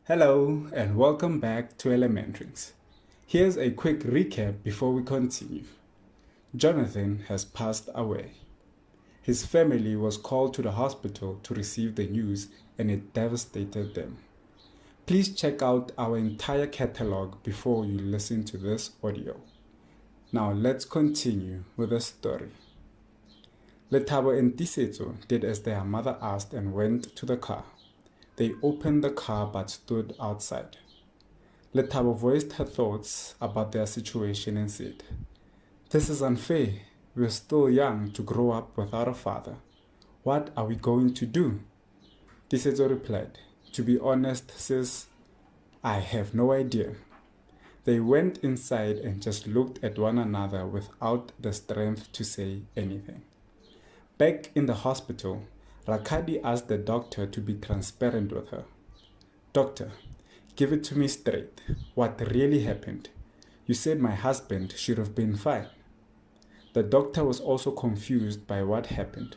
Hello and welcome back to ElementRings. Here's a quick recap before we continue. Jonathan has passed away. His family was called to the hospital to receive the news and it devastated them. Please check out our entire catalog before you listen to this audio. Now let's continue with the story. Lethabo and Tisetso did as their mother asked and went to the car. They opened the car but stood outside. Lethabo voiced her thoughts about their situation and said, "This is unfair. We're still young to grow up without a father. What are we going to do?" Tisetso replied, "To be honest, sis, I have no idea." They went inside and just looked at one another without the strength to say anything. Back in the hospital, Rakadi asked the doctor to be transparent with her. "Doctor, give it to me straight. What really happened? You said my husband should have been fine." The doctor was also confused by what happened.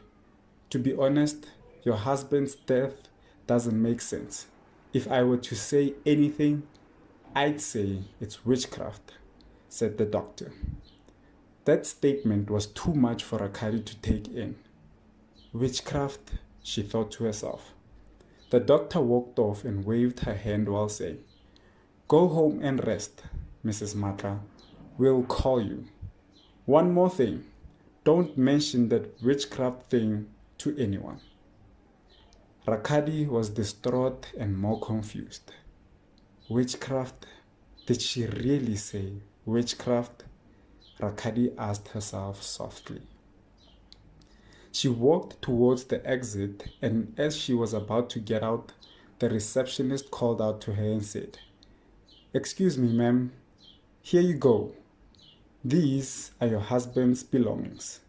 "To be honest, your husband's death doesn't make sense. If I were to say anything, I'd say it's witchcraft," said the doctor. That statement was too much for Rakadi to take in. "Witchcraft," she thought to herself. The doctor walked off and waved her hand while saying, "Go home and rest, Mrs. Matra. We'll call you. One more thing, don't mention that witchcraft thing to anyone." Rakadi was distraught and more confused. Witchcraft? Did she really say witchcraft? Rakadi asked herself softly. She walked towards the exit, and as she was about to get out, the receptionist called out to her and said, "Excuse me, ma'am. Here you go. These are your husband's belongings."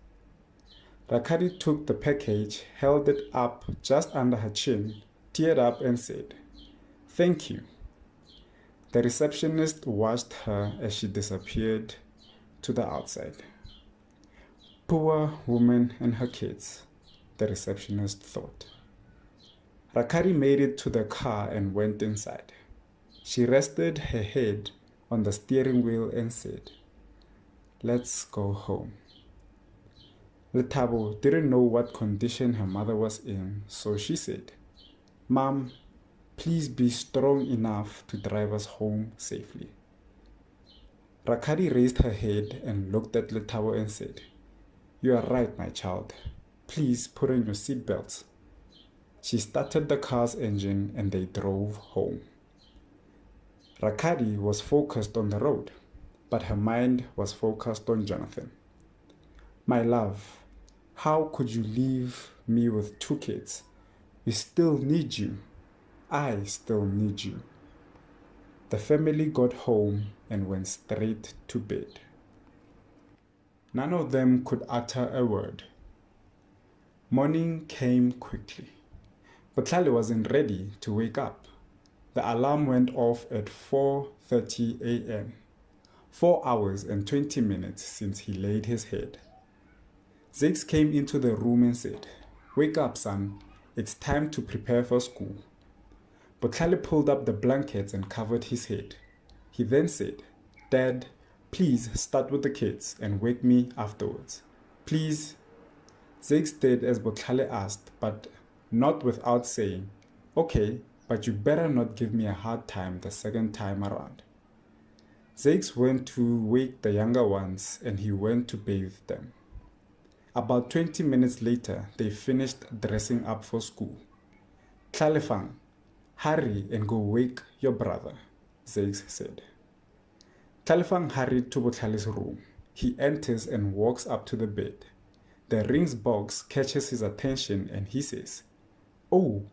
Rakadi took the package, held it up just under her chin, teared up and said, "Thank you." The receptionist watched her as she disappeared to the outside. Poor woman and her kids, the receptionist thought. Rakadi made it to the car and went inside. She rested her head on the steering wheel and said, "Let's go home." Lethabo didn't know what condition her mother was in, so she said, "Mom, please be strong enough to drive us home safely." Rakadi raised her head and looked at Lethabo and said, "You are right, my child. Please put on your seatbelts." She started the car's engine and they drove home. Rakadi was focused on the road, but her mind was focused on Jonathan. "My love, how could you leave me with 2 kids? We still need you. I still need you." The family got home and went straight to bed. None of them could utter a word. Morning came quickly. Botlhale wasn't ready to wake up. The alarm went off at 4:30 a.m. 4 hours and 20 minutes since he laid his head. Ziggs came into the room and said, "Wake up, son. It's time to prepare for school." Botlhale pulled up the blankets and covered his head. He then said, "Dad, please start with the kids and wake me afterwards. Please." Ziggs did as Botlhale asked, but not without saying, "Okay, but you better not give me a hard time the second time around." Ziggs went to wake the younger ones and he went to bathe them. About 20 minutes later, they finished dressing up for school. "Tlalefang, hurry and go wake your brother," Ziggs said. Tlalefang hurried to Botlhale's room. He enters and walks up to the bed. The rings box catches his attention and he says, "Oh,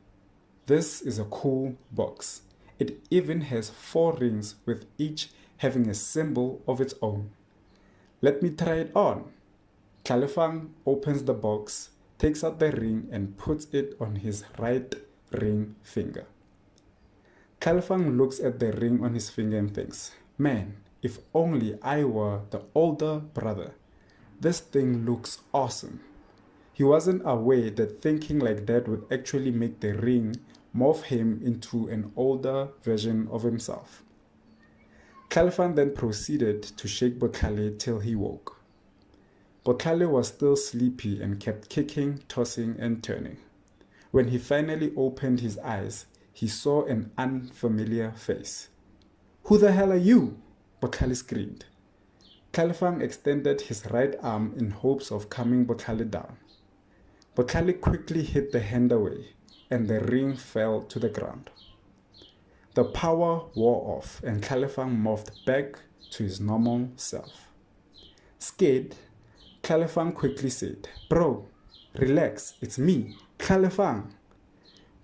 this is a cool box. It even has 4 rings with each having a symbol of its own. Let me try it on." Tlalefang opens the box, takes out the ring and puts it on his right ring finger. Tlalefang looks at the ring on his finger and thinks, "Man, if only I were the older brother. This thing looks awesome." He wasn't aware that thinking like that would actually make the ring morph him into an older version of himself. Califan then proceeded to shake Bokhale till he woke. Bokhale was still sleepy and kept kicking, tossing, and turning. When he finally opened his eyes, he saw an unfamiliar face. "Who the hell are you?" Bokhale screamed. Califan extended his right arm in hopes of calming Bokhale down. Bokhale quickly hit the hand away, and the ring fell to the ground. The power wore off, and Califan morphed back to his normal self. Scared, Califan quickly said, "Bro, relax, it's me, Califan."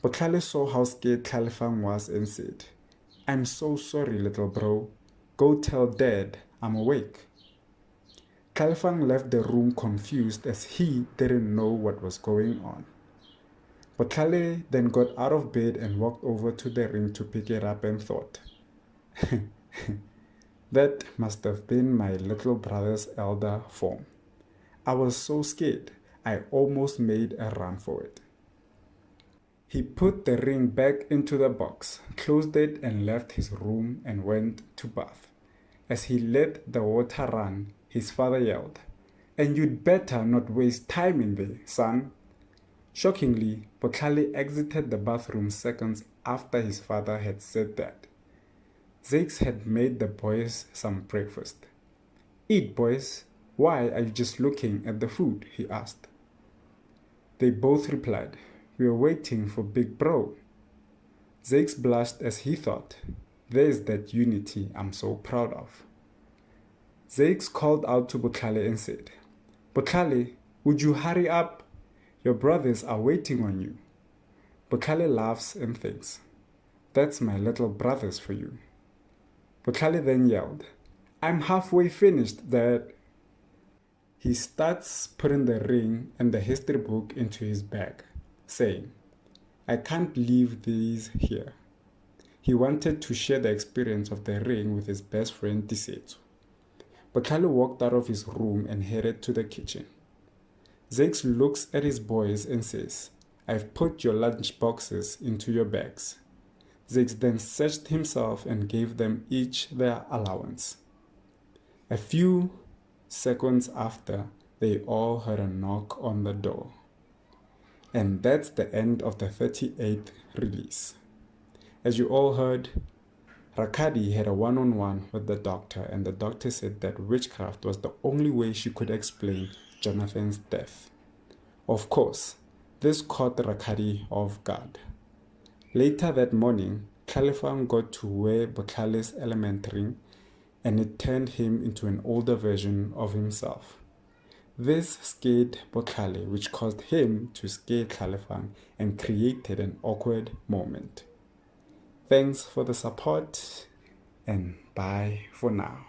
Bokhale saw how scared Califan was and said, "I'm so sorry, little bro. Go tell Dad I'm awake." Califan left the room confused as he didn't know what was going on. Bokhale then got out of bed and walked over to the ring to pick it up and thought, "That must have been my little brother's elder form. I was so scared, I almost made a run for it." He put the ring back into the box, closed it, and left his room and went to bath. As he let the water run, his father yelled, "And you'd better not waste time in there, son." Shockingly, Bokhale exited the bathroom seconds after his father had said that. Zakes had made the boys some breakfast. "Eat, boys. Why are you just looking at the food?" he asked. They both replied, "We are waiting for Big Bro." Zakes blushed as he thought, "There's that unity I'm so proud of." Zakes called out to Bokhale and said, "Bokhale, would you hurry up? Your brothers are waiting on you." Bokhale laughs and thinks, "That's my little brothers for you." Bokhale then yelled, "I'm halfway finished, Dad." He starts putting the ring and the history book into his bag, saying, "I can't leave these here." He wanted to share the experience of the ring with his best friend Disetsu. Bokhale walked out of his room and headed to the kitchen. Zakes looks at his boys and says, "I've put your lunch boxes into your bags." Zakes then searched himself and gave them each their allowance. A few seconds after, they all heard a knock on the door. And that's the end of the 38th release. As you all heard, Rakadi had a one-on-one with the doctor, and the doctor said that witchcraft was the only way she could explain Jonathan's death. Of course, this caught Rakadi off guard. Later that morning, Califan got to wear Bokhale's element ring, and it turned him into an older version of himself. This scared Bokhale, which caused him to scare Califan and created an awkward moment. Thanks for the support, and bye for now.